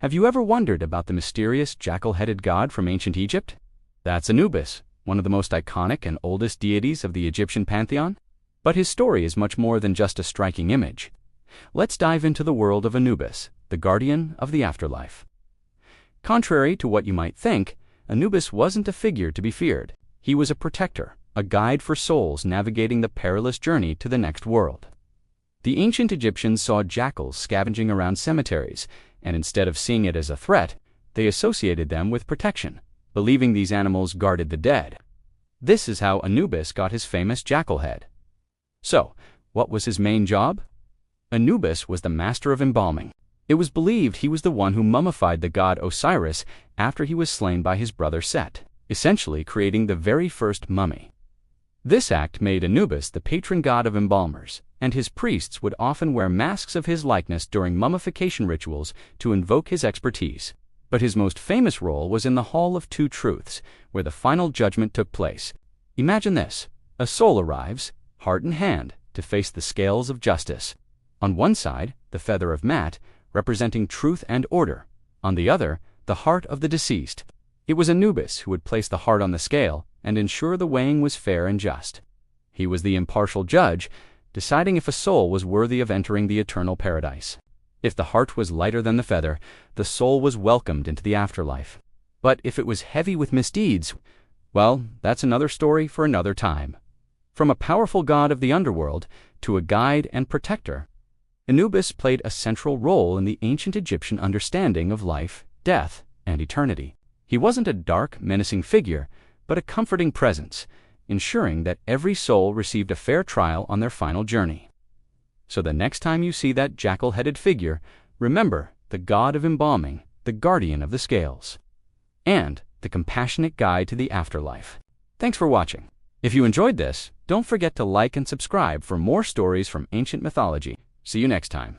Have you ever wondered about the mysterious jackal-headed god from ancient Egypt? That's Anubis, one of the most iconic and oldest deities of the Egyptian pantheon. But his story is much more than just a striking image. Let's dive into the world of Anubis, the guardian of the afterlife. Contrary to what you might think, Anubis wasn't a figure to be feared. He was a protector, a guide for souls navigating the perilous journey to the next world. The ancient Egyptians saw jackals scavenging around cemeteries, and instead of seeing it as a threat, they associated them with protection, believing these animals guarded the dead. This is how Anubis got his famous jackal head. So, what was his main job? Anubis was the master of embalming. It was believed he was the one who mummified the god Osiris after he was slain by his brother Set, essentially creating the very first mummy. This act made Anubis the patron god of embalmers, and his priests would often wear masks of his likeness during mummification rituals to invoke his expertise. But his most famous role was in the Hall of Two Truths, where the final judgment took place. Imagine this: a soul arrives, heart in hand, to face the scales of justice. On one side, the feather of Mat, representing truth and order. On the other, the heart of the deceased. It was Anubis who would place the heart on the scale and ensure the weighing was fair and just. He was the impartial judge, deciding if a soul was worthy of entering the eternal paradise. If the heart was lighter than the feather, the soul was welcomed into the afterlife. But if it was heavy with misdeeds, well, that's another story for another time. From a powerful god of the underworld to a guide and protector, Anubis played a central role in the ancient Egyptian understanding of life, death, and eternity. He wasn't a dark, menacing figure, but a comforting presence, ensuring that every soul received a fair trial on their final journey. So the next time you see that jackal-headed figure, remember the god of embalming, the guardian of the scales, and the compassionate guide to the afterlife. Thanks for watching. If you enjoyed this, don't forget to like and subscribe for more stories from ancient mythology. See you next time.